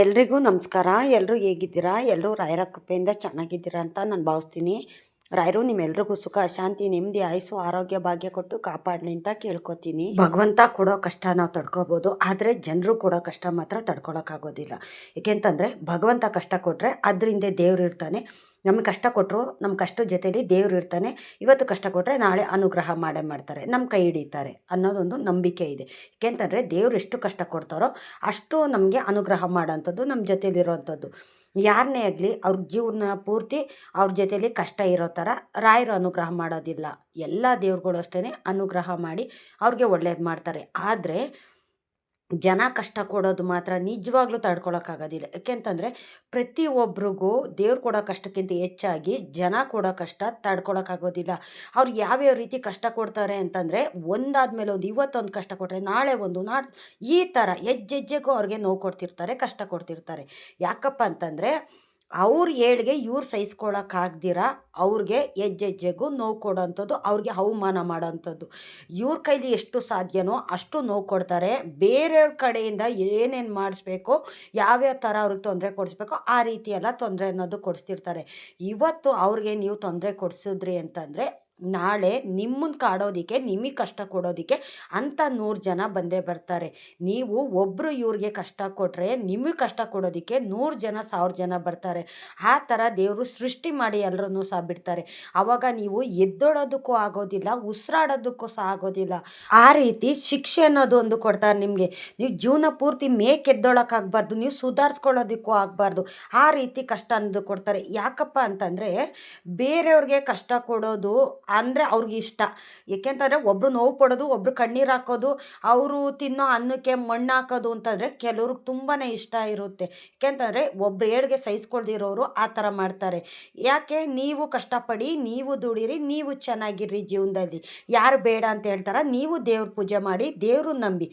ಎಲ್ರಿಗೂ ನಮಸ್ಕಾರ. ಎಲ್ಲರೂ ಹೇಗಿದ್ದೀರಾ? ಎಲ್ಲರೂ ರಾಯರ ಕೃಪೆಯಿಂದ ಚೆನ್ನಾಗಿದ್ದೀರಾ ಅಂತ ನಾನು ಭಾವಿಸ್ತೀನಿ. ರಾಯರು ನಿಮ್ಮೆಲ್ರಿಗೂ ಸುಖ, ಶಾಂತಿ, ನೆಮ್ಮದಿ, ಆಯುಸ್ಸು, ಆರೋಗ್ಯ, ಭಾಗ್ಯ ಕೊಟ್ಟು ಕಾಪಾಡಲಿ ಅಂತ ಕೇಳ್ಕೊತೀನಿ. ಭಗವಂತ ಕೊಡೋ ಕಷ್ಟ ನಾವು ತಡ್ಕೋಬೋದು, ಆದರೆ ಜನರು ಕೊಡೋ ಕಷ್ಟ ಮಾತ್ರ ತಡ್ಕೊಳಕ್ಕಾಗೋದಿಲ್ಲ. ಏಕೆಂತಂದರೆ ಭಗವಂತ ಕಷ್ಟ ಕೊಟ್ಟರೆ ಅದರಿಂದ ದೇವ್ರು ಇರ್ತಾನೆ. ನಮಗೆ ಕಷ್ಟ ಕೊಟ್ಟರು ನಮ್ಮ ಕಷ್ಟದ ಜೊತೆಲಿ ದೇವ್ರು ಇರ್ತಾನೆ. ಇವತ್ತು ಕಷ್ಟ ಕೊಟ್ಟರೆ ನಾಳೆ ಅನುಗ್ರಹ ಮಾಡೇ ಮಾಡ್ತಾರೆ, ನಮ್ಮ ಕೈ ಹಿಡಿತಾರೆ ಅನ್ನೋದೊಂದು ನಂಬಿಕೆ ಇದೆ. ಏಕೆಂತಂದರೆ ದೇವ್ರು ಎಷ್ಟು ಕಷ್ಟ ಕೊಡ್ತಾರೋ ಅಷ್ಟು ನಮಗೆ ಅನುಗ್ರಹ ಮಾಡೋಂಥದ್ದು, ನಮ್ಮ ಜೊತೆಲಿರೋವಂಥದ್ದು. ಯಾರನ್ನೇ ಆಗಲಿ ಅವ್ರ ಜೀವನ ಪೂರ್ತಿ ಅವ್ರ ಜೊತೆಲಿ ಕಷ್ಟ ಇರೋ ಥರ ರಾಯರು ಅನುಗ್ರಹ ಮಾಡೋದಿಲ್ಲ. ಎಲ್ಲ ದೇವ್ರುಗಳು ಅಷ್ಟೇ ಅನುಗ್ರಹ ಮಾಡಿ ಅವ್ರಿಗೆ ಒಳ್ಳೇದು ಮಾಡ್ತಾರೆ. ಆದರೆ ಜನ ಕಷ್ಟ ಕೊಡೋದು ಮಾತ್ರ ನಿಜವಾಗ್ಲೂ ತಡ್ಕೊಳಕ್ಕಾಗೋದಿಲ್ಲ. ಯಾಕೆಂತಂದರೆ ಪ್ರತಿಯೊಬ್ಬರಿಗೂ ದೇವ್ರು ಕೊಡೋ ಕಷ್ಟಕ್ಕಿಂತ ಹೆಚ್ಚಾಗಿ ಜನ ಕೊಡೋ ಕಷ್ಟ ತಡ್ಕೊಳಕ್ಕಾಗೋದಿಲ್ಲ. ಅವ್ರು ಯಾವ್ಯಾವ ರೀತಿ ಕಷ್ಟ ಕೊಡ್ತಾರೆ ಅಂತಂದರೆ, ಒಂದಾದ್ಮೇಲೆ ಒಂದು, ಇವತ್ತೊಂದು ಕಷ್ಟ ಕೊಟ್ಟರೆ ನಾಳೆ ಒಂದು, ಈ ಥರ ಹೆಜ್ಜೆಜ್ಜೆಗೂ ಅವ್ರಿಗೆ ನೋವು ಕೊಡ್ತಿರ್ತಾರೆ, ಕಷ್ಟ ಕೊಡ್ತಿರ್ತಾರೆ. ಯಾಕಪ್ಪ ಅಂತಂದರೆ ಅವ್ರ ಏಳ್ಗೆ ಇವ್ರು ಸಹಿಸ್ಕೊಳಕ್ಕಾಗ್ದಿರ ಅವ್ರಿಗೆ ಹೆಜ್ಜೆಜ್ಜೆಗೂ ನೋವು ಕೊಡೋಂಥದ್ದು, ಅವ್ರಿಗೆ ಅವಮಾನ ಮಾಡೋಂಥದ್ದು. ಇವ್ರ ಕೈಲಿ ಎಷ್ಟು ಸಾಧ್ಯನೋ ಅಷ್ಟು ನೋವು ಕೊಡ್ತಾರೆ. ಬೇರೆಯವ್ರ ಕಡೆಯಿಂದ ಏನೇನು ಮಾಡಿಸ್ಬೇಕೋ, ಯಾವ್ಯಾವ ಥರ ಅವ್ರಿಗೆ ತೊಂದರೆ ಕೊಡಿಸ್ಬೇಕೋ ಆ ರೀತಿ ಎಲ್ಲ ತೊಂದರೆ ಅನ್ನೋದು ಕೊಡಿಸ್ತಿರ್ತಾರೆ. ಇವತ್ತು ಅವ್ರಿಗೆ ನೀವು ತೊಂದರೆ ಕೊಡಿಸಿದ್ರಿ ಅಂತಂದರೆ ನಾಳೆ ನಿಮ್ಮನ್ನು ಕಾಡೋದಕ್ಕೆ, ನಿಮಗೆ ಕಷ್ಟ ಕೊಡೋದಕ್ಕೆ ಅಂಥ 100 ಜನ ಬಂದೇ ಬರ್ತಾರೆ. ನೀವು ಒಬ್ಬರು ಇವ್ರಿಗೆ ಕಷ್ಟ ಕೊಟ್ಟರೆ ನಿಮಗೆ ಕಷ್ಟ ಕೊಡೋದಕ್ಕೆ 100 ಜನ 1000 ಜನ ಬರ್ತಾರೆ. ಆ ಥರ ದೇವರು ಸೃಷ್ಟಿ ಮಾಡಿ ಎಲ್ಲರನ್ನೂ ಸಹ ಬಿಡ್ತಾರೆ. ಆವಾಗ ನೀವು ಎದ್ದೊಳೋದಕ್ಕೂ ಆಗೋದಿಲ್ಲ, ಉಸಿರಾಡೋದಕ್ಕೂ ಸಹ ಆಗೋದಿಲ್ಲ. ಆ ರೀತಿ ಶಿಕ್ಷೆ ಅನ್ನೋದು ಒಂದು ಕೊಡ್ತಾರೆ ನಿಮಗೆ. ನೀವು ಜೀವನ ಪೂರ್ತಿ ಎದ್ದೊಳಕ್ಕಾಗಬಾರ್ದು, ನೀವು ಸುಧಾರಿಸ್ಕೊಳ್ಳೋದಕ್ಕೂ ಆಗಬಾರ್ದು. ಆ ರೀತಿ ಕಷ್ಟ ಅನ್ನೋದು ಕೊಡ್ತಾರೆ. ಯಾಕಪ್ಪ ಅಂತಂದರೆ ಬೇರೆಯವ್ರಿಗೆ ಕಷ್ಟ ಕೊಡೋದು ಅಂದರೆ ಅವ್ರಿಗೆ ಇಷ್ಟ. ಏಕೆಂತಂದರೆ ಒಬ್ಬರು ನೋವು ಪಡೋದು, ಒಬ್ಬರು ಕಣ್ಣೀರು ಹಾಕೋದು, ಅವರು ತಿನ್ನೋ ಅನ್ನಕ್ಕೆ ಮಣ್ಣು ಹಾಕೋದು ಅಂತಂದರೆ ಕೆಲವ್ರಿಗೆ ತುಂಬಾ ಇಷ್ಟ ಇರುತ್ತೆ. ಏಕೆಂತಂದರೆ ಒಬ್ರು ಏಳ್ಗೆ ಸಹಿಸ್ಕೊಳ್ದಿರೋರು ಆ ಥರ ಮಾಡ್ತಾರೆ. ಯಾಕೆ? ನೀವು ಕಷ್ಟಪಡಿ, ನೀವು ದುಡೀರಿ, ನೀವು ಚೆನ್ನಾಗಿರ್ರಿ ಜೀವನದಲ್ಲಿ. ಯಾರು ಬೇಡ ಅಂತ ಹೇಳ್ತಾರ? ನೀವು ದೇವ್ರ ಪೂಜೆ ಮಾಡಿ, ದೇವ್ರನ್ನ ನಂಬಿ,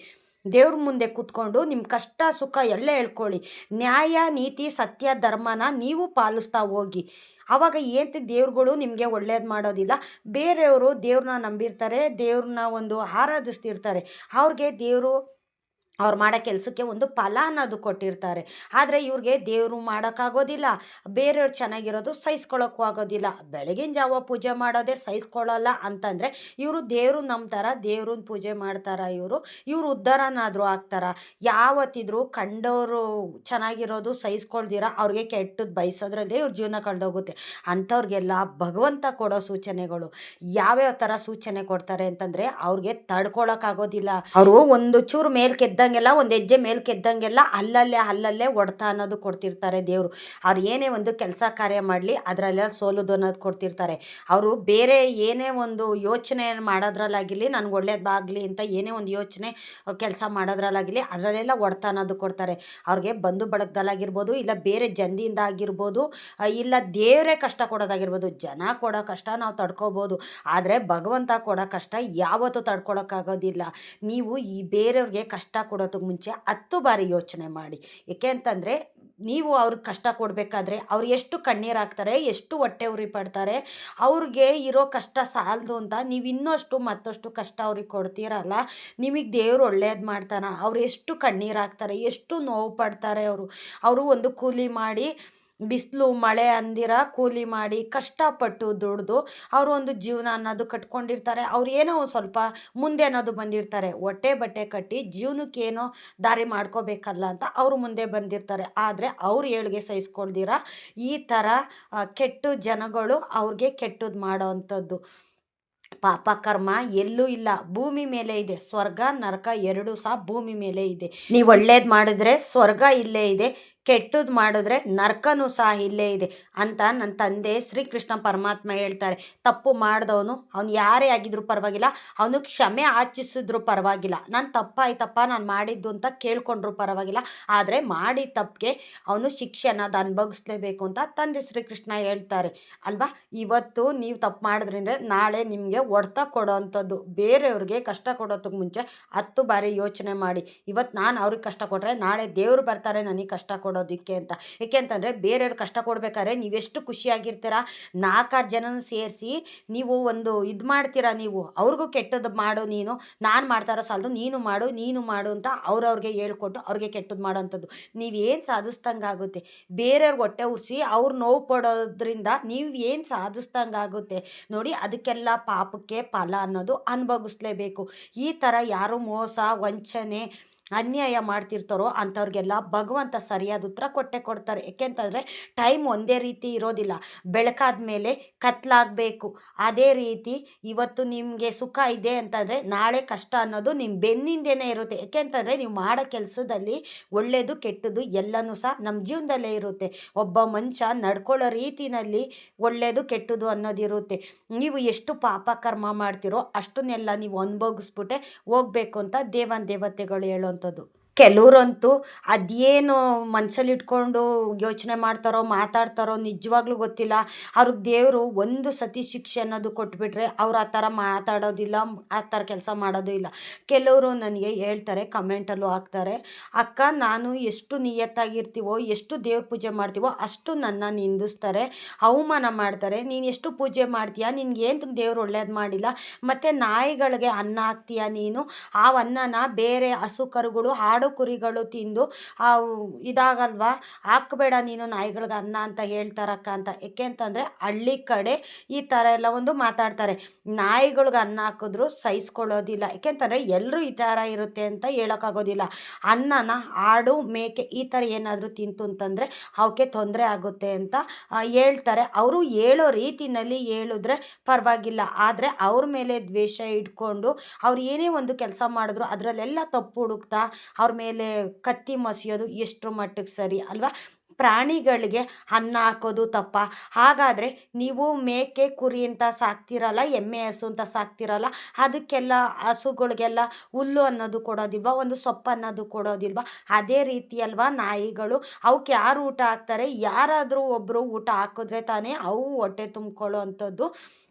ದೇವ್ರ ಮುಂದೆ ಕೂತ್ಕೊಂಡು ನಿಮ್ಮ ಕಷ್ಟ ಸುಖ ಎಲ್ಲ ಹೇಳ್ಕೊಳ್ಳಿ. ನ್ಯಾಯ, ನೀತಿ, ಸತ್ಯ, ಧರ್ಮನ ನೀವು ಪಾಲಿಸ್ತಾ ಹೋಗಿ. ಆವಾಗ ಏಂತ ದೇವ್ರುಗಳು ನಿಮಗೆ ಒಳ್ಳೇದು ಮಾಡೋದಿಲ್ಲ. ಬೇರೆಯವರು ದೇವ್ರನ್ನ ನಂಬಿರ್ತಾರೆ, ದೇವ್ರನ್ನ ಒಂದು ಆರಾಧಿಸ್ತಿರ್ತಾರೆ. ಅವ್ರಿಗೆ ದೇವರು ಅವ್ರು ಮಾಡೋ ಕೆಲಸಕ್ಕೆ ಒಂದು ಫಲ ಅನ್ನೋದು ಕೊಟ್ಟಿರ್ತಾರೆ. ಆದರೆ ಇವ್ರಿಗೆ ದೇವರು ಮಾಡೋಕ್ಕಾಗೋದಿಲ್ಲ, ಬೇರೆಯವ್ರು ಚೆನ್ನಾಗಿರೋದು ಸಹಿಸ್ಕೊಳ್ಳೋಕ್ಕೂ ಆಗೋದಿಲ್ಲ. ಬೆಳಗಿನ ಜಾವ ಪೂಜೆ ಮಾಡೋದೇ ಸಹಿಸ್ಕೊಳ್ಳಲ್ಲ ಅಂತಂದರೆ ಇವರು ದೇವರು ನಂಬ್ತಾರ, ದೇವ್ರನ್ನ ಪೂಜೆ ಮಾಡ್ತಾರ, ಇವರು ಉದ್ಧಾರನಾದರೂ ಆಗ್ತಾರ? ಯಾವತ್ತಿದ್ರೂ ಕಂಡವರು ಚೆನ್ನಾಗಿರೋದು ಸಹಿಸ್ಕೊಳ್ದಿರ ಅವ್ರಿಗೆ ಕೆಟ್ಟದ್ದು ಬಯಸೋದ್ರಲ್ಲೇ ಇವ್ರ ಜೀವನ ಕಳೆದೋಗುತ್ತೆ. ಅಂಥವ್ರಿಗೆಲ್ಲ ಭಗವಂತ ಕೊಡೋ ಸೂಚನೆಗಳು ಯಾವ್ಯಾವ ಥರ ಸೂಚನೆ ಕೊಡ್ತಾರೆ ಅಂತಂದರೆ ಅವ್ರಿಗೆ ತಡ್ಕೊಳಕ್ಕಾಗೋದಿಲ್ಲ. ಅವರು ಒಂದು ಚೂರು ಮೇಲ್ಕೆದ್ದಂಗೆಲ್ಲ, ಒಂದು ಹೆಜ್ಜೆ ಮೇಲ್ಕೆದ್ದಂಗೆಲ್ಲ ಅಲ್ಲಲ್ಲೇ ಹೊಡ್ತ ಅನ್ನೋದು ಕೊಡ್ತಿರ್ತಾರೆ ದೇವರು. ಅವ್ರು ಏನೇ ಒಂದು ಕೆಲಸ ಕಾರ್ಯ ಮಾಡಲಿ ಅದರಲ್ಲೆಲ್ಲ ಸೋಲೋದು ಅನ್ನೋದು ಕೊಡ್ತಿರ್ತಾರೆ. ಅವರು ಬೇರೆ ಏನೇ ಒಂದು ಯೋಚನೆ ಮಾಡೋದ್ರಲ್ಲಾಗಿರಲಿ, ನನಗೆ ಒಳ್ಳೇದಾಗಲಿ ಅಂತ ಏನೇ ಒಂದು ಯೋಚನೆ ಕೆಲಸ ಮಾಡೋದ್ರಲ್ಲಾಗಿರಲಿ ಅದರಲ್ಲೆಲ್ಲ ಹೊಡ್ತ ಅನ್ನೋದು ಕೊಡ್ತಾರೆ. ಅವ್ರಿಗೆ ಬಂಧು ಬಳಗದಲ್ಲಾಗಿರ್ಬೋದು, ಇಲ್ಲ ಬೇರೆ ಜನದಿಂದ ಆಗಿರ್ಬೋದು, ಇಲ್ಲ ದೇವರೇ ಕಷ್ಟ ಕೊಡೋದಾಗಿರ್ಬೋದು. ಜನ ಕೊಡೋ ಕಷ್ಟ ನಾವು ತಡ್ಕೋಬೋದು, ಆದರೆ ಭಗವಂತ ಕೊಡೋ ಕಷ್ಟ ಯಾವತ್ತೂ ತಡ್ಕೊಳಕ್ಕಾಗೋದಿಲ್ಲ. ನೀವು ಈ ಬೇರೆಯವ್ರಿಗೆ ಕಷ್ಟ ಕೊಡೋದಕ್ಕೆ ಮುಂಚೆ 10 ಬಾರಿ ಯೋಚನೆ ಮಾಡಿ. ಏಕೆ ಅಂತಂದರೆ ನೀವು ಅವ್ರಿಗೆ ಕಷ್ಟ ಕೊಡಬೇಕಾದ್ರೆ ಅವ್ರು ಎಷ್ಟು ಕಣ್ಣೀರು ಹಾಕ್ತಾರೆ, ಎಷ್ಟು ಹೊಟ್ಟೆ ಉರಿ ಪಡ್ತಾರೆ. ಅವ್ರಿಗೆ ಇರೋ ಕಷ್ಟ ಸಾಲದು ಅಂತ ನೀವು ಇನ್ನಷ್ಟು ಮತ್ತಷ್ಟು ಕಷ್ಟ ಅವ್ರಿಗೆ ಕೊಡ್ತೀರಲ್ಲ, ನಿಮಗೆ ದೇವ್ರು ಒಳ್ಳೇದು ಮಾಡ್ತಾನೆ. ಅವ್ರು ಎಷ್ಟು ಕಣ್ಣೀರು ಹಾಕ್ತಾರೆ, ಎಷ್ಟು ನೋವು ಪಡ್ತಾರೆ. ಅವರು ಒಂದು ಕೂಲಿ ಮಾಡಿ, ಬಿಸಿಲು ಮಳೆ ಅಂದಿರ ಕೂಲಿ ಮಾಡಿ ಕಷ್ಟಪಟ್ಟು ದುಡಿದು ಅವರು ಒಂದು ಜೀವನ ಅನ್ನೋದು ಕಟ್ಕೊಂಡಿರ್ತಾರೆ. ಅವ್ರು ಏನೋ ಒಂದು ಸ್ವಲ್ಪ ಮುಂದೆ ಅನ್ನೋದು ಬಂದಿರ್ತಾರೆ. ಹೊಟ್ಟೆ ಬಟ್ಟೆ ಕಟ್ಟಿ ಜೀವನಕ್ಕೇನೋ ದಾರಿ ಮಾಡ್ಕೋಬೇಕಲ್ಲ ಅಂತ ಅವರು ಮುಂದೆ ಬಂದಿರ್ತಾರೆ. ಆದರೆ ಅವ್ರು ಏಳ್ಗೆ ಸಹಿಸ್ಕೊಳ್ದಿರ ಈ ಥರ ಕೆಟ್ಟ ಜನಗಳು ಅವ್ರಿಗೆ ಕೆಟ್ಟದ್ದು ಮಾಡೋ ಅಂಥದ್ದು. ಪಾಪ ಕರ್ಮ ಎಲ್ಲೂ ಇಲ್ಲ, ಭೂಮಿ ಮೇಲೆ ಇದೆ. ಸ್ವರ್ಗ ನರಕ ಎರಡೂ ಸಹ ಭೂಮಿ ಮೇಲೆ ಇದೆ. ನೀವು ಒಳ್ಳೇದು ಮಾಡಿದ್ರೆ ಸ್ವರ್ಗ ಇಲ್ಲೇ ಇದೆ, ಕೆಟ್ಟದ್ದು ಮಾಡಿದ್ರೆ ನರಕನೂ ಸಹ ಇಲ್ಲೇ ಇದೆ ಅಂತ ನನ್ನ ತಂದೆ ಶ್ರೀಕೃಷ್ಣ ಪರಮಾತ್ಮ ಹೇಳ್ತಾರೆ. ತಪ್ಪು ಮಾಡಿದವನು ಅವ್ನು ಯಾರೇ ಆಗಿದ್ರೂ ಪರವಾಗಿಲ್ಲ, ಅವನು ಕ್ಷಮೆ ಯಾಚಿಸಿದ್ರು ಪರವಾಗಿಲ್ಲ. ನಾನು ತಪ್ಪಾಯ್ತಪ್ಪ ನಾನು ಮಾಡಿದ್ದು ಅಂತ ಕೇಳ್ಕೊಂಡ್ರು ಪರವಾಗಿಲ್ಲ, ಆದರೆ ಮಾಡಿ ತಪ್ಪಿಗೆ ಅವನು ಶಿಕ್ಷೆ ಅನ್ನೋದು ಅನುಭವಿಸ್ಲೇಬೇಕು ಅಂತ ತಂದೆ ಶ್ರೀಕೃಷ್ಣ ಹೇಳ್ತಾರೆ ಅಲ್ವಾ. ಇವತ್ತು ನೀವು ತಪ್ಪು ಮಾಡಿದ್ರಿಂದ ನಾಳೆ ನಿಮಗೆ ಹೊಡ್ತ ಕೊಡೋ ಅಂಥದ್ದು. ಬೇರೆಯವ್ರಿಗೆ ಕಷ್ಟ ಕೊಡೋದಕ್ಕೆ ಮುಂಚೆ 10 ಬಾರಿ ಯೋಚನೆ ಮಾಡಿ. ಇವತ್ತು ನಾನು ಅವ್ರಿಗೆ ಕಷ್ಟ ಕೊಟ್ಟರೆ ನಾಳೆ ದೇವ್ರು ಬರ್ತಾರೆ ನನಗೆ ಕಷ್ಟ ಕೊಡೋದು. ಕೊಡೋದಕ್ಕೆ ಅಂತ. ಏಕೆಂತಂದರೆ ಬೇರೆಯವ್ರು ಕಷ್ಟ ಕೊಡ್ಬೇಕಾದ್ರೆ ನೀವೆಷ್ಟು ಖುಷಿಯಾಗಿರ್ತೀರ, 4-6 ಜನನ ಸೇರಿಸಿ ನೀವು ಒಂದು ಇದು ಮಾಡ್ತೀರಾ, ನೀವು ಅವ್ರಿಗೂ ಕೆಟ್ಟದ್ದು ಮಾಡು ನೀನು, ನಾನು ಮಾಡ್ತಾ ಇರೋ ಸಾಲದು ನೀನು ಮಾಡು ಅಂತ ಅವ್ರವ್ರಿಗೆ ಹೇಳ್ಕೊಟ್ಟು ಅವ್ರಿಗೆ ಕೆಟ್ಟದ್ದು ಮಾಡೋವಂಥದ್ದು. ನೀವೇನು ಸಾಧಿಸ್ದಂಗಾಗುತ್ತೆ. ಬೇರೆಯವ್ರಿಗೆ ಹೊಟ್ಟೆ ಉರಿಸಿ ಅವ್ರು ನೋವು ಪಡೋದ್ರಿಂದ ನೀವು ಏನು ಸಾಧಿಸ್ದಂಗಾಗುತ್ತೆ ನೋಡಿ. ಅದಕ್ಕೆಲ್ಲ ಪಾಪಕ್ಕೆ ಫಲ ಅನ್ನೋದು ಅನುಭವಿಸ್ಲೇಬೇಕು. ಈ ಥರ ಯಾರು ಮೋಸ, ವಂಚನೆ, ಅನ್ಯಾಯ ಮಾಡ್ತಿರ್ತಾರೋ ಅಂಥವ್ರಿಗೆಲ್ಲ ಭಗವಂತ ಸರಿಯಾದ ಉತ್ತರ ಕೊಟ್ಟೇ ಕೊಡ್ತಾರೆ. ಏಕೆಂತಂದರೆ ಟೈಮ್ ಒಂದೇ ರೀತಿ ಇರೋದಿಲ್ಲ. ಬೆಳಕಾದ ಮೇಲೆ ಕತ್ಲಾಗಬೇಕು. ಅದೇ ರೀತಿ ಇವತ್ತು ನಿಮಗೆ ಸುಖ ಇದೆ ಅಂತಂದರೆ ನಾಳೆ ಕಷ್ಟ ಅನ್ನೋದು ನಿಮ್ಮ ಬೆನ್ನಿಂದೇನೆ ಇರುತ್ತೆ. ಏಕೆಂತಂದರೆ ನೀವು ಮಾಡೋ ಕೆಲಸದಲ್ಲಿ ಒಳ್ಳೆಯದು ಕೆಟ್ಟದ್ದು ಎಲ್ಲನೂ ಸಹ ನಮ್ಮ ಜೀವನದಲ್ಲೇ ಇರುತ್ತೆ. ಒಬ್ಬ ಮನುಷ್ಯ ನಡ್ಕೊಳ್ಳೋ ರೀತಿನಲ್ಲಿ ಒಳ್ಳೆಯದು ಕೆಟ್ಟದ್ದು ಅನ್ನೋದಿರುತ್ತೆ. ನೀವು ಎಷ್ಟು ಪಾಪ ಕರ್ಮ ಮಾಡ್ತೀರೋ ಅಷ್ಟನ್ನೆಲ್ಲ ನೀವು ಅನುಭವಿಸ್ಬಿಟ್ಟೆ ಹೋಗ್ಬೇಕು ಅಂತ ದೇವತೆಗಳು ಹೇಳೋವಂಥದ್ದು. ಕೆಲವ್ರಂತೂ ಅದೇನು ಮನಸ್ಸಲ್ಲಿ ಇಟ್ಕೊಂಡು ಯೋಚನೆ ಮಾಡ್ತಾರೋ ಮಾತಾಡ್ತಾರೋ ನಿಜವಾಗ್ಲೂ ಗೊತ್ತಿಲ್ಲ. ಅವ್ರಿಗೆ ದೇವರು ಒಂದು ಸತಿ ಶಿಕ್ಷೆ ಅನ್ನೋದು ಕೊಟ್ಬಿಟ್ರೆ ಅವ್ರು ಆ ಥರ ಮಾತಾಡೋದಿಲ್ಲ, ಆ ಥರ ಕೆಲಸ ಮಾಡೋದು ಇಲ್ಲ. ಕೆಲವರು ನನಗೆ ಹೇಳ್ತಾರೆ, ಕಮೆಂಟಲ್ಲೂ ಹಾಕ್ತಾರೆ, ಅಕ್ಕ ನಾನು ಎಷ್ಟು ನಿಯತ್ತಾಗಿರ್ತೀವೋ, ಎಷ್ಟು ದೇವ್ರ ಪೂಜೆ ಮಾಡ್ತೀವೋ ಅಷ್ಟು ನನ್ನ ನಿಂದಿಸ್ತಾರೆ, ಅವಮಾನ ಮಾಡ್ತಾರೆ. ನೀನು ಎಷ್ಟು ಪೂಜೆ ಮಾಡ್ತೀಯಾ, ನಿನ್ಗೇನು ದೇವ್ರು ಒಳ್ಳೇದು ಮಾಡಿಲ್ಲ, ಮತ್ತು ನಾಯಿಗಳಿಗೆ ಅನ್ನ ಹಾಕ್ತೀಯ ನೀನು, ಆ ಅನ್ನನ ಬೇರೆ ಹಸು ಕರುಗಳು ಆಡು ಕುರಿಗಳು ತಿಂದು ಇದಾಗಲ್ವಾ, ಹಾಕಬೇಡ ನೀನು ನಾಯಿಗಳಿಗೆ ಅನ್ನ ಅಂತ ಹೇಳ್ತಾರಕ್ಕ ಅಂತ. ಏಕೆ ಅಂತಂದರೆ ಹಳ್ಳಿ ಕಡೆ ಈ ಥರ ಎಲ್ಲ ಒಂದು ಮಾತಾಡ್ತಾರೆ. ನಾಯಿಗಳಿಗೆ ಅನ್ನ ಹಾಕಿದ್ರು ಸಹಿಸ್ಕೊಳ್ಳೋದಿಲ್ಲ. ಏಕೆಂತಂದರೆ ಎಲ್ಲರೂ ಈ ಥರ ಇರುತ್ತೆ ಅಂತ ಹೇಳೋಕ್ಕಾಗೋದಿಲ್ಲ. ಅನ್ನನ ಆಡು ಮೇಕೆ ಈ ಥರ ಏನಾದರೂ ತಿಂತು ಅಂತಂದರೆ ಅವಕ್ಕೆ ತೊಂದರೆ ಆಗುತ್ತೆ ಅಂತ ಹೇಳ್ತಾರೆ. ಅವರು ಹೇಳೋ ರೀತಿನಲ್ಲಿ ಹೇಳಿದ್ರೆ ಪರವಾಗಿಲ್ಲ. ಆದರೆ ಅವ್ರ ಮೇಲೆ ದ್ವೇಷ ಇಟ್ಕೊಂಡು ಅವ್ರು ಏನೇ ಒಂದು ಕೆಲಸ ಮಾಡಿದ್ರು ಅದರಲ್ಲೆಲ್ಲ ತಪ್ಪು ಹುಡುಕ್ತಾ ಅವ್ರ ಮೇಲೆ ಕತ್ತಿ ಮಸಿಯೋದು ಎಷ್ಟರ ಮಟ್ಟಿಗೆ ಸರಿ ಅಲ್ವಾ? ಪ್ರಾಣಿಗಳಿಗೆ ಅನ್ನ ಹಾಕೋದು ತಪ್ಪ? ಹಾಗಾದರೆ ನೀವು ಮೇಕೆ ಕುರಿ ಅಂತ ಸಾಕ್ತಿರಲ್ಲ, ಎಮ್ಮೆ ಹಸು ಅಂತ ಸಾಕ್ತಿರಲ್ಲ, ಅದಕ್ಕೆಲ್ಲ ಹಸುಗಳಿಗೆಲ್ಲ ಹುಲ್ಲು ಅನ್ನೋದು ಕೊಡೋದಿಲ್ವಾ, ಒಂದು ಸೊಪ್ಪು ಅನ್ನೋದು ಕೊಡೋದಿಲ್ವಾ? ಅದೇ ರೀತಿ ಅಲ್ವಾ ನಾಯಿಗಳು. ಅವಕ್ಕೆ ಯಾರು ಊಟ ಹಾಕ್ತಾರೆ? ಯಾರಾದರೂ ಒಬ್ಬರು ಊಟ ಹಾಕಿದ್ರೆ ತಾನೇ ಅವು ಹೊಟ್ಟೆ ತುಂಬಿಕೊಳ್ಳೋ ಅಂಥದ್ದು.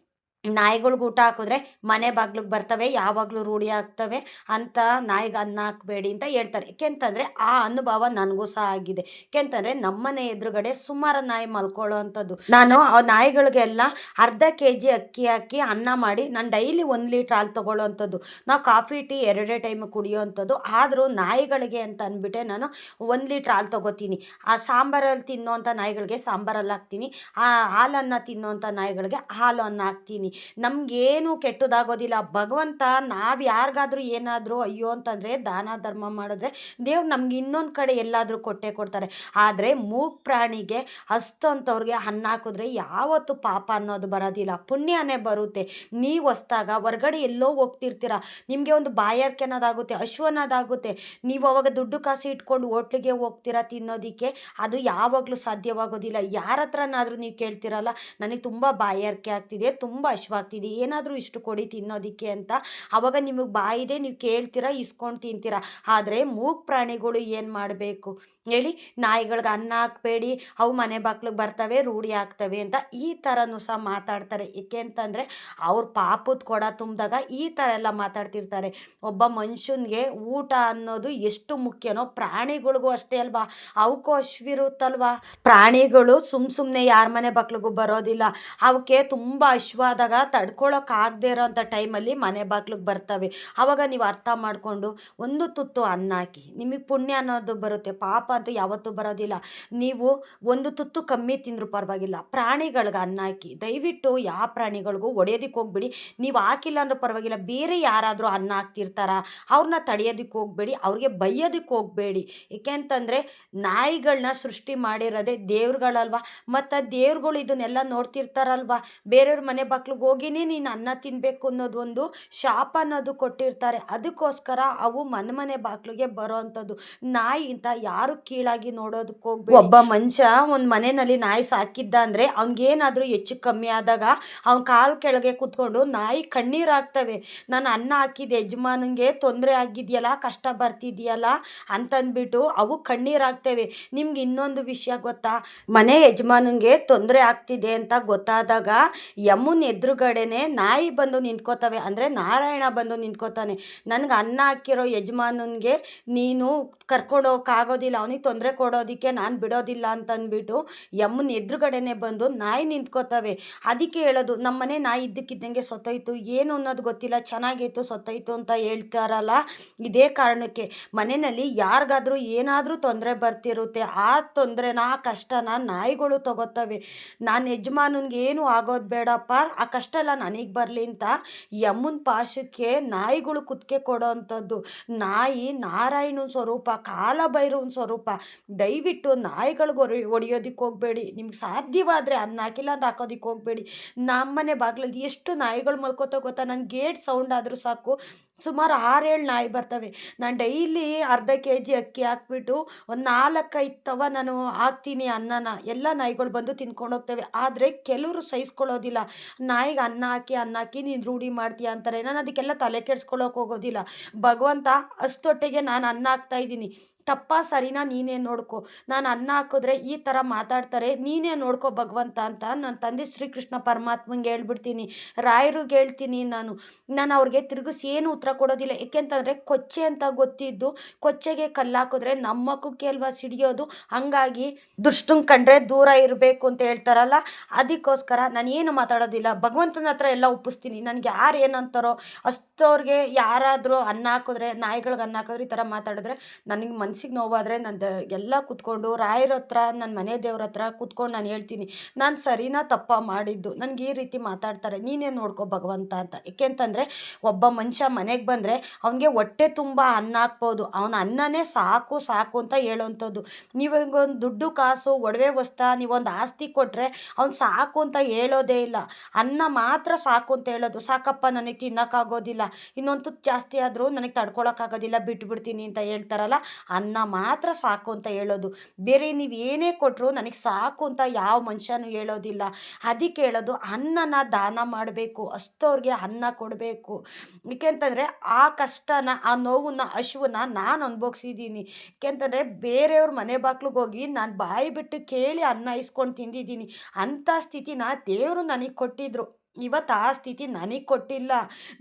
ನಾಯಿಗಳ್ಗೆ ಊಟ ಹಾಕಿದ್ರೆ ಮನೆ ಬಾಗ್ಲಿಗೆ ಬರ್ತವೆ, ಯಾವಾಗಲೂ ರೂಢಿ ಆಗ್ತವೆ ಅಂತ ನಾಯಿಗೆ ಅನ್ನ ಹಾಕಬೇಡಿ ಅಂತ ಹೇಳ್ತಾರೆ. ಏಕೆಂತಂದರೆ ಆ ಅನುಭವ ನನಗೂ ಸಹ ಆಗಿದೆ. ಏಕೆಂತಂದರೆ ನಮ್ಮನೆ ಎದುರುಗಡೆ ಸುಮಾರು ನಾಯಿ ಮಲ್ಕೊಳ್ಳೋ ಅಂಥದ್ದು. ನಾನು ಆ ನಾಯಿಗಳಿಗೆಲ್ಲ ಅರ್ಧ kg ಅಕ್ಕಿ ಹಾಕಿ ಅನ್ನ ಮಾಡಿ ನಾನು ಡೈಲಿ 1 ಲೀಟ್ರ್ ಹಾಲು ತೊಗೊಳ್ಳೋ ಅಂಥದ್ದು. ನಾವು ಕಾಫಿ ಟೀ ಎರಡೇ ಟೈಮ್ ಕುಡಿಯೋ ಅಂಥದ್ದು. ಆದರೂ ನಾಯಿಗಳಿಗೆ ಅಂತ ಅಂದ್ಬಿಟ್ಟೆ ನಾನು 1 ಲೀಟ್ರ್ ಹಾಲು ತೊಗೋತೀನಿ. ಆ ಸಾಂಬಾರಲ್ಲಿ ತಿನ್ನೋವಂಥ ನಾಯಿಗಳಿಗೆ ಸಾಂಬಾರಲ್ಲಿ ಹಾಕ್ತೀನಿ, ಆ ಹಾಲನ್ನು ತಿನ್ನೋವಂಥ ನಾಯಿಗಳಿಗೆ ಹಾಲು ಅನ್ನ ಹಾಕ್ತೀನಿ. ನಮಗೇನು ಕೆಟ್ಟದಾಗೋದಿಲ್ಲ. ಭಗವಂತ ನಾವು ಯಾರಿಗಾದ್ರೂ ಏನಾದರೂ ಅಯ್ಯೋ ಅಂತಂದರೆ ದಾನ ಧರ್ಮ ಮಾಡಿದ್ರೆ ದೇವ್ರು ನಮ್ಗೆ ಇನ್ನೊಂದು ಕಡೆ ಎಲ್ಲಾದರೂ ಕೊಟ್ಟೇ ಕೊಡ್ತಾರೆ. ಆದರೆ ಮೂಕ್ ಪ್ರಾಣಿಗೆ ಹಸ್ತಂಥವ್ರಿಗೆ ಅನ್ನ ಹಾಕಿದ್ರೆ ಯಾವತ್ತೂ ಪಾಪ ಅನ್ನೋದು ಬರೋದಿಲ್ಲ, ಪುಣ್ಯನೇ ಬರುತ್ತೆ. ನೀವು ಹೊಸ್ದಾಗ ಹೊರ್ಗಡೆ ಎಲ್ಲೋ ಹೋಗ್ತಿರ್ತೀರ, ನಿಮಗೆ ಒಂದು ಬಾಯಾರಿಕೆ ಅನ್ನೋದಾಗುತ್ತೆ, ಹಶು ಅನ್ನೋದಾಗುತ್ತೆ, ನೀವು ಅವಾಗ ದುಡ್ಡು ಕಾಸು ಇಟ್ಕೊಂಡು ಹೋಟ್ಲಿಗೆ ಹೋಗ್ತೀರಾ ತಿನ್ನೋದಕ್ಕೆ, ಅದು ಯಾವಾಗಲೂ ಸಾಧ್ಯವಾಗೋದಿಲ್ಲ. ಯಾರ ಹತ್ರನಾದರೂ ನೀವು ಕೇಳ್ತಿರಲ್ಲ, ನನಗೆ ತುಂಬ ಬಾಯಾರಿಕೆ ಆಗ್ತಿದೆ, ತುಂಬ ಹಶ್ವಾಗ್ತಿದೆ, ಏನಾದರೂ ಇಷ್ಟು ಕೊಡಿ ತಿನ್ನೋದಕ್ಕೆ ಅಂತ. ಆವಾಗ ನಿಮಗೆ ಬಾಯಿದೆ, ನೀವು ಕೇಳ್ತೀರಾ, ಇಸ್ಕೊಂಡು ತಿಂತೀರಾ. ಆದರೆ ಮೂಕ್ ಪ್ರಾಣಿಗಳು ಏನು ಮಾಡಬೇಕು ಹೇಳಿ? ನಾಯಿಗಳಿಗೆ ಅನ್ನ ಹಾಕಬೇಡಿ, ಅವು ಮನೆ ಬಾಗ್ಲಿಗೆ ಬರ್ತವೆ, ರೂಢಿ ಆಗ್ತವೆ ಅಂತ ಈ ಥರನೂ ಸಹ ಮಾತಾಡ್ತಾರೆ. ಏಕೆ ಅಂತಂದರೆ ಅವ್ರ ಪಾಪದ ಕೊಡ ತುಂಬಿದಾಗ ಈ ಥರ ಎಲ್ಲ ಮಾತಾಡ್ತಿರ್ತಾರೆ. ಒಬ್ಬ ಮನುಷ್ಯನಿಗೆ ಊಟ ಅನ್ನೋದು ಎಷ್ಟು ಮುಖ್ಯನೋ ಪ್ರಾಣಿಗಳಿಗೂ ಅಷ್ಟೇ ಅಲ್ವಾ? ಅವಕ್ಕೂ ಹಶ್ವಿರುತ್ತಲ್ವಾ? ಪ್ರಾಣಿಗಳು ಸುಮ್ಮನೆ ಯಾರ ಮನೆ ಬಾಗ್ಲಿಗೂ ಬರೋದಿಲ್ಲ. ಅವಕ್ಕೆ ತುಂಬ ಹಶ್ವಾದಾಗ ತಡ್ಕೊಳಕ್ಕಾಗದೇ ಇರೋಂಥ ಟೈಮಲ್ಲಿ ಮನೆ ಬಾಗ್ಲಿಗೆ ಬರ್ತವೆ. ಆವಾಗ ನೀವು ಅರ್ಥ ಮಾಡಿಕೊಂಡು ಒಂದು ತುತ್ತು ಅನ್ನ ಹಾಕಿ, ನಿಮಗೆ ಪುಣ್ಯ ಅನ್ನೋದು ಬರುತ್ತೆ. ಪಾಪ ಅಂತೂ ಯಾವತ್ತೂ ಬರೋದಿಲ್ಲ. ನೀವು ಒಂದು ತುತ್ತು ಕಮ್ಮಿ ತಿಂದರೂ ಪರವಾಗಿಲ್ಲ, ಪ್ರಾಣಿಗಳಿಗೆ ಅನ್ನ ಹಾಕಿ. ದಯವಿಟ್ಟು ಯಾವ ಪ್ರಾಣಿಗಳಿಗೂ ಹೊಡೆಯೋದಕ್ಕೆ ಹೋಗ್ಬೇಡಿ. ನೀವು ಹಾಕಿಲ್ಲ ಅಂದ್ರೂ ಪರವಾಗಿಲ್ಲ, ಬೇರೆ ಯಾರಾದರೂ ಅನ್ನ ಹಾಕ್ತಿರ್ತಾರ, ಅವ್ರನ್ನ ತಡೆಯೋದಕ್ಕೆ ಹೋಗಬೇಡಿ, ಅವ್ರಿಗೆ ಬೈಯೋದಕ್ಕೆ ಹೋಗಬೇಡಿ. ಏಕೆ ಅಂತಂದರೆ ನಾಯಿಗಳನ್ನ ಸೃಷ್ಟಿ ಮಾಡಿರೋದೇ ದೇವ್ರುಗಳಲ್ವ, ಮತ್ತು ದೇವ್ರುಗಳು ಇದನ್ನೆಲ್ಲ ನೋಡ್ತಿರ್ತಾರಲ್ವ. ಬೇರೆಯವ್ರ ಮನೆ ಬಾಗ್ಲಿಗೆ ಹೋಗಿನೇ ನೀನು ಅನ್ನ ತಿನ್ನಬೇಕು ಅನ್ನೋದು ಒಂದು ಶಾಪ ಅನ್ನೋದು ಕೊಟ್ಟಿರ್ತಾರೆ. ಅದಕ್ಕೋಸ್ಕರ ಅವು ಮನೆ ಬಾಗ್ಲಿಗೆ ಬರೋ ಅಂಥದ್ದು. ನಾಯಿ ಅಂತ ಯಾರು ಕೀಳಾಗಿ ನೋಡೋದಕ್ಕೆ ಹೋಗ್ಬೇಡಿ. ಒಬ್ಬ ಮನುಷ್ಯ ಒಂದು ಮನೆಯಲ್ಲಿ ನಾಯಿ ಸಾಕಿದ್ದ ಅಂದರೆ ಅವ್ನಿಗೇನಾದರೂ ಹೆಚ್ಚು ಕಮ್ಮಿ ಆದಾಗ ಅವ್ನ ಕಾಲು ಕೆಳಗೆ ಕೂತ್ಕೊಂಡು ನಾಯಿ ಕಣ್ಣೀರು ಹಾಕ್ತವೆ. ನಾನು ಅನ್ನ ಹಾಕಿದ ಯಜಮಾನಂಗೆ ತೊಂದರೆ ಆಗಿದೆಯಲ್ಲ, ಕಷ್ಟ ಬರ್ತಿದೆಯಲ್ಲ ಅಂತಂದ್ಬಿಟ್ಟು ಅವು ಕಣ್ಣೀರು ಹಾಕ್ತವೆ. ನಿಮ್ಗೆ ಇನ್ನೊಂದು ವಿಷಯ ಗೊತ್ತಾ? ಮನೆ ಯಜಮಾನಂಗೆ ತೊಂದರೆ ಆಗ್ತಿದೆ ಅಂತ ಗೊತ್ತಾದಾಗ ಯಮ್ಮನ ಎದುರುಗಡೆನೆ ನಾಯಿ ಬಂದು ನಿಂತ್ಕೋತವೆ. ಅಂದರೆ ನಾರಾಯಣ ಬಂದು ನಿಂತ್ಕೋತಾನೆ. ನನಗೆ ಅನ್ನ ಹಾಕಿರೋ ಯಜಮಾನನಿಗೆ ನೀನು ಕರ್ಕೊಂಡೋಗೋಕ್ಕಾಗೋದಿಲ್ಲ, ಅವನಿಗೆ ತೊಂದರೆ ಕೊಡೋದಕ್ಕೆ ನಾನು ಬಿಡೋದಿಲ್ಲ ಅಂತಂದ್ಬಿಟ್ಟು ಯಮ್ಮನ ಎದುರುಗಡೆನೆ ಬಂದು ನಾಯಿ ನಿಂತ್ಕೋತವೆ. ಅದಕ್ಕೆ ಹೇಳೋದು, ನಮ್ಮನೆ ನಾಯಿ ಇದ್ದಕ್ಕಿದ್ದಂಗೆ ಸತ್ತೋಯ್ತು, ಏನು ಅನ್ನೋದು ಗೊತ್ತಿಲ್ಲ, ಚೆನ್ನಾಗಿತ್ತು ಸತ್ತೋಯ್ತು ಅಂತ ಹೇಳ್ತಾರಲ್ಲ. ಇದೇ ಕಾರಣಕ್ಕೆ ಮನೆಯಲ್ಲಿ ಯಾರಿಗಾದ್ರೂ ಏನಾದರೂ ತೊಂದರೆ ಬರ್ತಿರುತ್ತೆ. ಆ ತೊಂದರೆನ, ಆ ಕಷ್ಟನ ನಾಯಿಗಳು ತಗೋತವೆ. ನಾನು ಯಜಮಾನನ್ಗೆ ಏನು ಆಗೋದು ಬೇಡಪ್ಪ, ಆ ಕಷ್ಟ ಎಲ್ಲ ನನಗೆ ಬರಲಿ ಅಂತ ಯಮ್ಮನ ಪಾಶಕ್ಕೆ ನಾಯಿಗಳು ಕುತ್ತಿಗೆ ಕೊಡೋ ಅಂಥದ್ದು. ನಾಯಿ ನಾರಾಯಣನ ಸ್ವರೂಪ, ಕಾಲಭೈರವನ ಸ್ವರೂಪ. ದಯವಿಟ್ಟು ನಾಯಿಗಳಿಗೆ ಹೊಡಿಯೋದಕ್ಕೆ ಹೋಗಬೇಡಿ. ನಿಮ್ಗೆ ಸಾಧ್ಯವಾದರೆ ಅನ್ನ ಹಾಕಿಲ್ಲ ಅಂತ ಹಾಕೋದಕ್ಕೆ ಹೋಗಬೇಡಿ. ನಮ್ಮನೆ ಬಾಗಿಲಲ್ಲಿ ಎಷ್ಟು ನಾಯಿಗಳು ಮಲ್ಕೋತಾವೆ ಗೊತ್ತಾ? ನನ್ನ ಗೇಟ್ ಸೌಂಡ್ ಆದರೂ ಸಾಕು ಸುಮಾರು 6-7 ನಾಯಿ ಬರ್ತವೆ. ನಾನು ಡೈಲಿ ಅರ್ಧ kg ಅಕ್ಕಿ ಹಾಕ್ಬಿಟ್ಟು ಒಂದು 4-5 ತವ ನಾನು ಹಾಕ್ತೀನಿ ಅನ್ನನ. ಎಲ್ಲ ನಾಯಿಗಳು ಬಂದು ತಿನ್ಕೊಂಡು ಹೋಗ್ತವೆ. ಆದರೆ ಕೆಲವರು ಸಹಿಸ್ಕೊಳ್ಳೋದಿಲ್ಲ. ನಾಯಿಗೆ ಅನ್ನ ಹಾಕಿ ನೀನು ರೂಢಿ ಮಾಡ್ತೀಯ ಅಂತಾರೆ. ನಾನು ಅದಕ್ಕೆಲ್ಲ ತಲೆ ಕೆಡ್ಸ್ಕೊಳ್ಳೋಕೆ ಹೋಗೋದಿಲ್ಲ. ಭಗವಂತ ಅಷ್ಟೊಟ್ಟೆಗೆ ನಾನು ಅನ್ನ ಹಾಕ್ತಾಯಿದ್ದೀನಿ, ತಪ್ಪಾ ಸರಿನಾ ನೀನೇ ನೋಡ್ಕೊ. ನಾನು ಅನ್ನ ಹಾಕಿದ್ರೆ ಈ ಥರ ಮಾತಾಡ್ತಾರೆ, ನೀನೇ ನೋಡ್ಕೊ ಭಗವಂತ ಅಂತ ನನ್ನ ತಂದೆ ಶ್ರೀಕೃಷ್ಣ ಪರಮಾತ್ಮಂಗೆ ಹೇಳ್ಬಿಡ್ತೀನಿ. ರಾಯರಿಗೆ ಹೇಳ್ತೀನಿ. ನಾನು ಅವ್ರಿಗೆ ತಿರುಗಿಸಿ ಏನು ಉತ್ತರ ಕೊಡೋದಿಲ್ಲ. ಏಕೆಂತಂದರೆ ಕೊಚ್ಚೆ ಅಂತ ಗೊತ್ತಿದ್ದು ಕೊಚ್ಚೆಗೆ ಕಲ್ಲು ಹಾಕಿದ್ರೆ ನಮ್ಮ ಮಕ್ಕಕ್ಕೆ ಅಲ್ವಾ ಸಿಡಿಯೋದು. ಹಾಗಾಗಿ ದುಷ್ಟಂಗೆ ಕಂಡ್ರೆ ದೂರ ಇರಬೇಕು ಅಂತ ಹೇಳ್ತಾರಲ್ಲ, ಅದಕ್ಕೋಸ್ಕರ ನಾನು ಏನು ಮಾತಾಡೋದಿಲ್ಲ. ಭಗವಂತನ ಹತ್ರ ಎಲ್ಲ ಒಪ್ಪಿಸ್ತೀನಿ. ನನಗೆ ಯಾರು ಏನಂತಾರೋ ಅಷ್ಟವ್ರಿಗೆ ಯಾರಾದರೂ ಅನ್ನ ಹಾಕಿದ್ರೆ, ನಾಯಿಗಳಿಗೆ ಅನ್ನ ಹಾಕಿದ್ರೆ ಈ ಥರ ಮಾತಾಡಿದ್ರೆ ನನಗೆ ಮನ್ಸಿಗೆ ನೋವಾದರೆ ನಂದು ಎಲ್ಲ ಕೂತ್ಕೊಂಡು ರಾಯರ ಹತ್ರ, ನನ್ನ ಮನೆ ದೇವ್ರ ಹತ್ರ ಕೂತ್ಕೊಂಡು ನಾನು ಹೇಳ್ತೀನಿ, ನಾನು ಸರಿನಾ ತಪ್ಪ ಮಾಡಿದ್ದು, ನನಗೆ ಈ ರೀತಿ ಮಾತಾಡ್ತಾರೆ, ನೀನೇ ನೋಡ್ಕೊ ಭಗವಂತ ಅಂತ. ಏಕೆಂತಂದರೆ ಒಬ್ಬ ಮನುಷ್ಯ ಮನೆಗೆ ಬಂದರೆ ಅವನಿಗೆ ಹೊಟ್ಟೆ ತುಂಬ ಅನ್ನ ಹಾಕ್ಬೋದು, ಅವನ ಅನ್ನನೇ ಸಾಕು ಅಂತ ಹೇಳೋವಂಥದ್ದು. ನೀವೊಂದು ದುಡ್ಡು ಕಾಸು ಒಡವೆ ವಸ್ತು ನೀವೊಂದು ಆಸ್ತಿ ಕೊಟ್ಟರೆ ಅವ್ನು ಸಾಕು ಅಂತ ಹೇಳೋದೇ ಇಲ್ಲ. ಅನ್ನ ಮಾತ್ರ ಸಾಕು ಅಂತ ಹೇಳೋದು. ಸಾಕಪ್ಪ ನನಗೆ ತಿನ್ನೋಕ್ಕಾಗೋದಿಲ್ಲ, ಇನ್ನೊಂದು ತುತ್ತು ಜಾಸ್ತಿ ಆದರೂ ನನಗೆ ತಡ್ಕೊಳಕ್ಕಾಗೋದಿಲ್ಲ, ಬಿಟ್ಬಿಡ್ತೀನಿ ಅಂತ ಹೇಳ್ತಾರಲ್ಲ, ಅನ್ನ ಮಾತ್ರ ಸಾಕು ಅಂತ ಹೇಳೋದು. ಬೇರೆ ನೀವು ಏನೇ ಕೊಟ್ಟರು ನನಗೆ ಸಾಕು ಅಂತ ಯಾವ ಮನುಷ್ಯನೂ ಹೇಳೋದಿಲ್ಲ. ಅದಕ್ಕೆ ಹೇಳೋದು, ಅನ್ನನ ದಾನ ಮಾಡಬೇಕು, ಅಷ್ಟವ್ರಿಗೆ ಅನ್ನ ಕೊಡಬೇಕು. ಏಕೆಂತಂದರೆ ಆ ಕಷ್ಟನ, ಆ ನೋವನ್ನ, ಹಸಿವನ್ನ ನಾನು ಅನುಭವಿಸಿದ್ದೀನಿ. ಏಕೆಂತಂದರೆ ಬೇರೆಯವ್ರ ಮನೆ ಬಾಗ್ಲಿಗೆ ಹೋಗಿ ನಾನು ಬಾಯಿ ಬಿಟ್ಟು ಕೇಳಿ ಅನ್ನ ಇಸ್ಕೊಂಡು ತಿಂದಿದ್ದೀನಿ. ಅಂಥ ಸ್ಥಿತಿನ ದೇವರು ನನಗೆ ಕೊಟ್ಟಿದ್ರು. ಇವತ್ತು ಆ ಸ್ಥಿತಿ ನನಗೆ ಕೊಟ್ಟಿಲ್ಲ.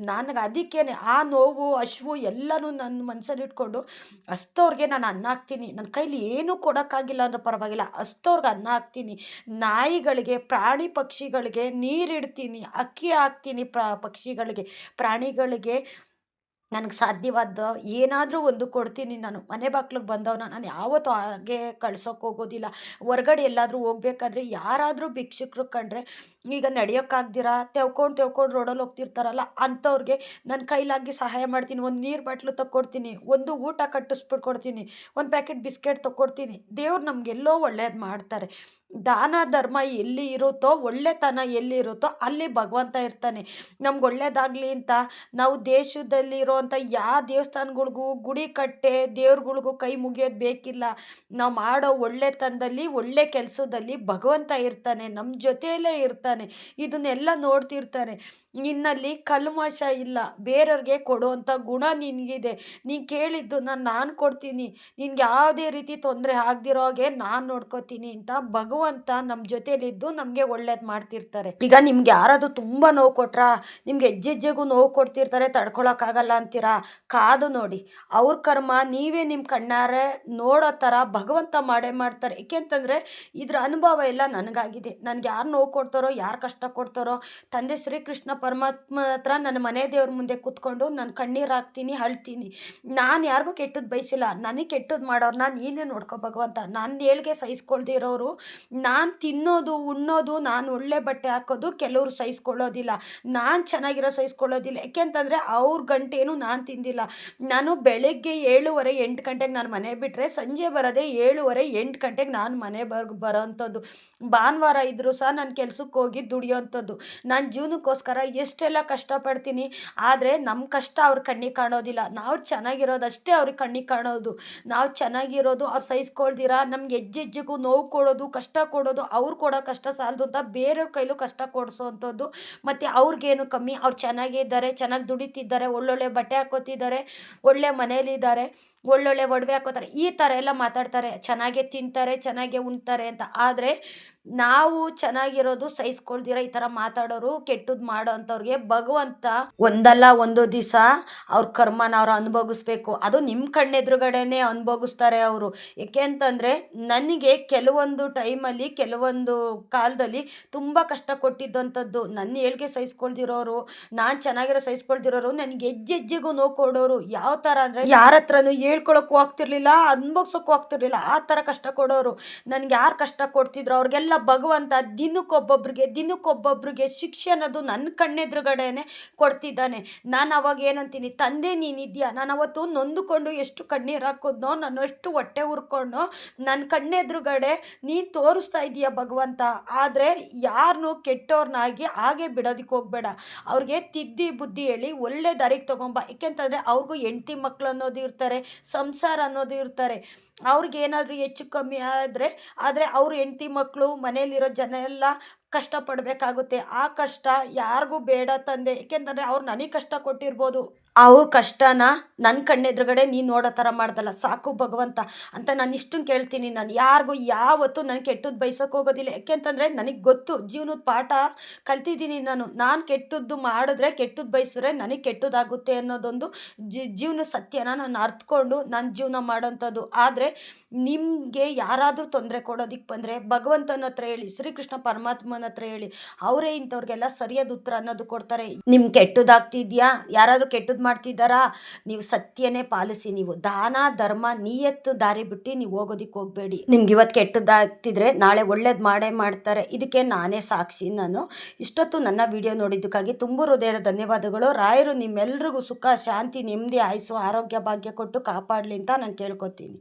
ನನಗೆ ಅದಕ್ಕೇನೆ ಆ ನೋವು, ಹಸಿವು ಎಲ್ಲನೂ ನನ್ನ ಮನಸ್ಸಲ್ಲಿ ಇಟ್ಕೊಂಡು ಅಷ್ಟವ್ರಿಗೆ ನಾನು ಅನ್ನ ಹಾಕ್ತೀನಿ. ನನ್ನ ಕೈಲಿ ಏನೂ ಕೊಡೋಕ್ಕಾಗಿಲ್ಲ ಅಂದ್ರೆ ಪರವಾಗಿಲ್ಲ, ಅಷ್ಟವ್ರಿಗೆ ಅನ್ನ ಹಾಕ್ತೀನಿ. ನಾಯಿಗಳಿಗೆ, ಪ್ರಾಣಿ ಪಕ್ಷಿಗಳಿಗೆ ನೀರಿಡ್ತೀನಿ, ಅಕ್ಕಿ ಹಾಕ್ತೀನಿ, ಪಕ್ಷಿಗಳಿಗೆ, ಪ್ರಾಣಿಗಳಿಗೆ ನನಗೆ ಸಾಧ್ಯವಾದ ಏನಾದರೂ ಒಂದು ಕೊಡ್ತೀನಿ. ನಾನು ಮನೆ ಬಾಗ್ಲಿಗೆ ಬಂದವನ್ನ ನಾನು ಯಾವತ್ತೂ ಹಾಗೆ ಕಳ್ಸೋಕೆ ಹೋಗೋದಿಲ್ಲ. ಹೊರ್ಗಡೆ ಎಲ್ಲಾದರೂ ಹೋಗ್ಬೇಕಾದ್ರೆ ಯಾರಾದರೂ ಭಿಕ್ಷುಕರು ಕಂಡ್ರೆ, ಈಗ ನಡೆಯೋಕ್ಕಾಗ್ದಿರ ತೆವ್ಕೊಂಡು ರೋಡಲ್ಲಿ ಹೋಗ್ತಿರ್ತಾರಲ್ಲ, ಅಂಥವ್ರಿಗೆ ನನ್ನ ಕೈಲಾಗಿ ಸಹಾಯ ಮಾಡ್ತೀನಿ. ಒಂದು ನೀರು ಬಾಟ್ಲು ತಗೊಡ್ತೀನಿ, ಒಂದು ಊಟ ಕಟ್ಟಿಸ್ಬಿಟ್ಟು ಕೊಡ್ತೀನಿ, ಒಂದು ಪ್ಯಾಕೆಟ್ ಬಿಸ್ಕೆಟ್ ತಗೊಡ್ತೀನಿ. ದೇವ್ರು ನಮಗೆಲ್ಲೋ ಒಳ್ಳೇದು ಮಾಡ್ತಾರೆ. ದಾನ ಧರ್ಮ ಎಲ್ಲಿ ಇರುತ್ತೋ, ಒಳ್ಳೆತನ ಎಲ್ಲಿರುತ್ತೋ ಅಲ್ಲಿ ಭಗವಂತ ಇರ್ತಾನೆ. ನಮ್ಗೆ ಒಳ್ಳೇದಾಗಲಿ ಅಂತ ನಾವು ದೇಶದಲ್ಲಿರೋವಂಥ ಯಾವ ದೇವಸ್ಥಾನಗಳಿಗೂ, ಗುಡಿ ಕಟ್ಟೆ ದೇವ್ರುಗಳಿಗೂ ಕೈ ಮುಗಿಯೋದು ಬೇಕಿಲ್ಲ. ನಾವು ಮಾಡೋ ಒಳ್ಳೆತನದಲ್ಲಿ, ಒಳ್ಳೆ ಕೆಲಸದಲ್ಲಿ ಭಗವಂತ ಇರ್ತಾನೆ, ನಮ್ಮ ಜೊತೆಯಲ್ಲೇ ಇರ್ತಾನೆ, ಇದನ್ನೆಲ್ಲ ನೋಡ್ತಿರ್ತಾನೆ. ನಿನ್ನಲ್ಲಿ ಕಲ್ಮಶ ಇಲ್ಲ, ಬೇರೆಯವ್ರಿಗೆ ಕೊಡುವಂಥ ಗುಣ ನಿನಗಿದೆ. ನೀನು ಕೇಳಿದ್ದು ನಾನು ಕೊಡ್ತೀನಿ, ನಿನ್ಗೆ ಯಾವುದೇ ರೀತಿ ತೊಂದರೆ ಆಗದಿರೋ ಹಾಗೆ ನಾನು ನೋಡ್ಕೋತೀನಿ ಅಂತ ಭಗವಂತ ನಮ್ಮ ಜೊತೆಯಲ್ಲಿದ್ದು ನಮಗೆ ಒಳ್ಳೇದು ಮಾಡ್ತಿರ್ತಾರೆ. ಈಗ ನಿಮ್ಗೆ ಯಾರಾದರೂ ತುಂಬ ನೋವು ಕೊಟ್ರಾ, ನಿಮ್ಗೆ ಹೆಜ್ಜೆಗೂ ನೋವು ಕೊಡ್ತಿರ್ತಾರೆ, ತಡ್ಕೊಳಕ್ಕಾಗಲ್ಲ ಅಂತೀರಾ, ಕಾದು ನೋಡಿ. ಅವ್ರ ಕರ್ಮ ನೀವೇ ನಿಮ್ಮ ಕಣ್ಣಾರೆ ನೋಡೋ ಥರ ಭಗವಂತ ಮಾಡೇ ಮಾಡ್ತಾರೆ. ಏಕೆಂತಂದರೆ ಇದ್ರ ಅನುಭವ ಎಲ್ಲ ನನಗಾಗಿದೆ. ನನಗೆ ಯಾರು ನೋವು ಕೊಡ್ತಾರೋ, ಯಾರು ಕಷ್ಟ ಕೊಡ್ತಾರೋ, ತಂದೆ ಶ್ರೀಕೃಷ್ಣ ಪರಮಾತ್ಮ ಹತ್ರ ನನ್ನ ಮನೆ ದೇವ್ರ ಮುಂದೆ ಕೂತ್ಕೊಂಡು ನಾನು ಕಣ್ಣೀರು ಹಾಕ್ತೀನಿ, ಅಳ್ತೀನಿ. ನಾನು ಯಾರಿಗೂ ಕೆಟ್ಟದ್ದು ಬಯಸಿಲ್ಲ. ನನಗೆ ಕೆಟ್ಟದ್ದು ಮಾಡೋರನ್ನ ನೀನೇ ನೋಡ್ಕೊ ಭಗವಂತ. ನನ್ನ ಏಳ್ಗೆ ಸಹಿಸ್ಕೊಳ್ದೇ ಇರೋರು, ನಾನು ತಿನ್ನೋದು, ಉಣ್ಣೋದು, ನಾನು ಒಳ್ಳೆ ಬಟ್ಟೆ ಹಾಕೋದು ಕೆಲವರು ಸಹಿಸ್ಕೊಳ್ಳೋದಿಲ್ಲ, ನಾನು ಚೆನ್ನಾಗಿರೋ ಸಹಿಸ್ಕೊಳ್ಳೋದಿಲ್ಲ. ಯಾಕೆಂತಂದರೆ ಅವ್ರ ಗಂಟೇನು ನಾನು ತಿಂದಿಲ್ಲ. ನಾನು ಬೆಳಗ್ಗೆ 7:30-8 ಗಂಟೆಗೆ ನಾನು ಮನೆ ಬಿಟ್ಟರೆ ಸಂಜೆ ಬರೋದೇ 7:30-8 ಗಂಟೆಗೆ ನಾನು ಮನೆ ಬರೋವಂಥದ್ದು. ಭಾನುವಾರ ಇದ್ದರೂ ಸಹ ನಾನು ಕೆಲ್ಸಕ್ಕೆ ಹೋಗಿ ದುಡಿಯೋವಂಥದ್ದು. ನಾನು ಜೀವನಕ್ಕೋಸ್ಕರ ಎಷ್ಟೆಲ್ಲ ಕಷ್ಟಪಡ್ತೀನಿ. ಆದರೆ ನಮ್ಮ ಕಷ್ಟ ಅವ್ರ ಕಣ್ಣಿಗೆ ಕಾಣೋದಿಲ್ಲ. ನಾವು ಚೆನ್ನಾಗಿರೋದಷ್ಟೇ ಅವ್ರಿಗೆ ಕಣ್ಣಿಗೆ ಕಾಣೋದು. ನಾವು ಚೆನ್ನಾಗಿರೋದು ಅವ್ರು ಸಹಿಸ್ಕೊಳ್ದಿರ ನಮ್ಗೆ ಹೆಜ್ಜೆಗೂ ನೋವು ಕೊಡೋದು, ಕಷ್ಟ ಕೊಡೋದು, ಅವ್ರು ಕೊಡೋ ಕಷ್ಟ ಸಾಲದು ಅಂತ ಬೇರೆಯವ್ರ ಕೈಲೂ ಕಷ್ಟ ಕೊಡಿಸೋವಂಥದ್ದು. ಮತ್ತು ಅವ್ರಿಗೇನು ಕಮ್ಮಿ, ಅವ್ರು ಚೆನ್ನಾಗೇ ಇದ್ದಾರೆ, ಚೆನ್ನಾಗಿ ದುಡಿತಿದ್ದಾರೆ, ಒಳ್ಳೊಳ್ಳೆ ಬಟ್ಟೆ ಹಾಕ್ಕೋತಿದ್ದಾರೆ, ಒಳ್ಳೆ ಮನೇಲಿದ್ದಾರೆ, ಒಳ್ಳೊಳ್ಳೆ ಒಡವೆ ಹಾಕೋತಾರೆ, ಈ ಥರ ಎಲ್ಲ ಮಾತಾಡ್ತಾರೆ. ಚೆನ್ನಾಗೇ ತಿಂತಾರೆ, ಚೆನ್ನಾಗೇ ಉಣ್ತಾರೆ ಅಂತ. ಆದರೆ ನಾವು ಚೆನ್ನಾಗಿರೋದು ಸಹಿಸ್ಕೊಳ್ದಿರ ಈ ಥರ ಮಾತಾಡೋರು, ಕೆಟ್ಟದ್ದು ಮಾಡೋ ಅಂಥವ್ರಿಗೆ ಭಗವಂತ ಒಂದಲ್ಲ ಒಂದು ದಿವಸ ಅವ್ರ ಕರ್ಮನ ಅವ್ರು ಅನುಭವಿಸ್ಬೇಕು. ಅದು ನಿಮ್ಮ ಕಣ್ಣೆದುರುಗಡೆನೇ ಅನುಭವಿಸ್ತಾರೆ ಅವರು. ಏಕೆ ಅಂತಂದರೆ ನನಗೆ ಕೆಲವೊಂದು ಟೈಮಲ್ಲಿ ಕೆಲವೊಂದು ಕಾಲದಲ್ಲಿ ತುಂಬ ಕಷ್ಟ ಕೊಟ್ಟಿದ್ದಂಥದ್ದು. ನನ್ನ ಏಳಿಗೆ ಸಹಿಸ್ಕೊಳ್ದಿರೋರು, ನಾನು ಚೆನ್ನಾಗಿರೋ ಸಹಿಸ್ಕೊಳ್ದಿರೋರು ನನಗೆ ಹೆಜ್ಜೆಜ್ಜೆಗೂ ನೋವು ಕೊಡೋರು. ಯಾವ ಥರ ಅಂದರೆ ಯಾರ ಹತ್ರನೂ ಹೇಳ್ಕೊಳಕ್ಕೂ ಆಗ್ತಿರ್ಲಿಲ್ಲ, ಅನುಭವಿಸೋಕ್ಕೂ ಆಗ್ತಿರ್ಲಿಲ್ಲ, ಆ ಥರ ಕಷ್ಟ ಕೊಡೋರು. ನನಗೆ ಯಾರು ಕಷ್ಟ ಕೊಡ್ತಿದ್ರು ಅವ್ರಿಗೆಲ್ಲ ಭಗವಂತ ದಿನಕ್ಕೊಬ್ಬೊಬ್ರಿಗೆ ಶಿಕ್ಷೆ ಅನ್ನೋದು ನನ್ನ ಕಣ್ಣೆದುರುಗಡೆನೆ ಕೊಡ್ತಿದ್ದಾನೆ. ನಾನು ಅವಾಗ ಏನಂತೀನಿ, ತಂದೆ ನೀನಿದ್ಯಾ. ನಾನು ಅವತ್ತು ನೊಂದುಕೊಂಡು ಎಷ್ಟು ಕಣ್ಣೀರು ಹಾಕಿದ್ನೋ, ನಾನು ಎಷ್ಟು ಹೊಟ್ಟೆ ಉರ್ಕೊಂಡೋ ನನ್ನ ಕಣ್ಣೆದುರುಗಡೆ ನೀನು ತೋರಿಸ್ತಾ ಇದೀಯ ಭಗವಂತ. ಆದರೆ ಯಾರನ್ನೂ ಕೆಟ್ಟವ್ರನ್ನಾಗಿ ಹಾಗೆ ಬಿಡೋದಕ್ಕೆ ಹೋಗಬೇಡ. ಅವ್ರಿಗೆ ತಿದ್ದಿ ಬುದ್ಧಿ ಹೇಳಿ ಒಳ್ಳೆ ದಾರಿಗೆ ತಗೊಂಬ. ಏಕೆಂತಂದರೆ ಅವ್ರಿಗೂ ಹೆಂಡ್ತಿ ಮಕ್ಳು ಅನ್ನೋದು ಇರ್ತಾರೆ, ಸಂಸಾರ ಅನ್ನೋದು ಇರ್ತಾರೆ. ಅವ್ರಿಗೇನಾದರೂ ಹೆಚ್ಚು ಕಮ್ಮಿ ಆದರೆ ಅವ್ರ ಹೆಂಡ್ತಿ ಮಕ್ಕಳು ಮನೇಲಿರೋ ಜನ ಎಲ್ಲ ಕಷ್ಟಪಡಬೇಕಾಗುತ್ತೆ. ಆ ಕಷ್ಟ ಯಾರಿಗೂ ಬೇಡ ತಂದೆ. ಏಕೆಂದರೆ ಅವ್ರು ನನಗೆ ಕಷ್ಟ ಕೊಟ್ಟಿರ್ಬೋದು, ಅವ್ರ ಕಷ್ಟನ ನನ್ನ ಕಣ್ಣೆದುರುಗಡೆ ನೀನು ನೋಡೋ ಥರ ಮಾಡ್ದಲ್ಲ, ಸಾಕು ಭಗವಂತ ಅಂತ ನಾನು ಇಷ್ಟನ್ನು ಕೇಳ್ತೀನಿ. ನಾನು ಯಾರಿಗೂ ಯಾವತ್ತೂ ನಾನು ಕೆಟ್ಟದ್ದು ಬಯಸೋಕೆ ಹೋಗೋದಿಲ್ಲ. ಯಾಕೆಂತಂದರೆ ನನಗೆ ಗೊತ್ತು, ಜೀವನದ ಪಾಠ ಕಲ್ತಿದ್ದೀನಿ ನಾನು ಕೆಟ್ಟದ್ದು ಮಾಡಿದ್ರೆ, ಕೆಟ್ಟದ್ದು ಬಯಸಿದ್ರೆ ನನಗೆ ಕೆಟ್ಟದ್ದಾಗುತ್ತೆ ಅನ್ನೋದೊಂದು ಜೀವನ ಸತ್ಯನ ನಾನು ಅರ್ಥಕೊಂಡು ನಾನು ಜೀವನ ಮಾಡೋಂಥದ್ದು. ಆದರೆ ನಿಮಗೆ ಯಾರಾದರೂ ತೊಂದರೆ ಕೊಡೋದಕ್ಕೆ ಬಂದರೆ ಭಗವಂತನ ಹತ್ರ ಹೇಳಿ, ಶ್ರೀಕೃಷ್ಣ ಪರಮಾತ್ಮನ ಹತ್ರ ಹೇಳಿ. ಅವರೇ ಇಂಥವ್ರಿಗೆಲ್ಲ ಸರಿಯಾದ ಉತ್ತರ ಅನ್ನೋದು ಕೊಡ್ತಾರೆ. ನಿಮ್ಗೆ ಕೆಟ್ಟದಾಗ್ತಿದ್ಯಾ, ಯಾರಾದರೂ ಕೆಟ್ಟದ್ದು ಮಾಡ್ತಿದ್ದಾರಾ, ನೀವು ಸತ್ಯನೇ ಪಾಲಿಸಿ. ನೀವು ದಾನ ಧರ್ಮ ನಿಯತ್ತು ದಾರಿ ಬಿಟ್ಟು ನೀವು ಹೋಗೋದಕ್ಕೆ ಹೋಗಬೇಡಿ. ನಿಮ್ಗೆ ಇವತ್ತು ಕೆಟ್ಟದ್ದಾಗ್ತಿದ್ರೆ ನಾಳೆ ಒಳ್ಳೇದು ಮಾಡೇ ಮಾಡ್ತಾರೆ. ಇದಕ್ಕೆ ನಾನೇ ಸಾಕ್ಷಿ. ನಾನು ಇಷ್ಟೊತ್ತು ನನ್ನ ವಿಡಿಯೋ ನೋಡಿದ್ದಕ್ಕಾಗಿ ತುಂಬ ಹೃದಯದ ಧನ್ಯವಾದಗಳು. ರಾಯರು ನಿಮ್ಮೆಲ್ರಿಗೂ ಸುಖ ಶಾಂತಿ ನೆಮ್ಮದಿ ಆಯುಸ್ಸು ಆರೋಗ್ಯ ಭಾಗ್ಯ ಕೊಟ್ಟು ಕಾಪಾಡಲಿ ಅಂತ ನಾನು ಕೇಳ್ಕೊತೀನಿ.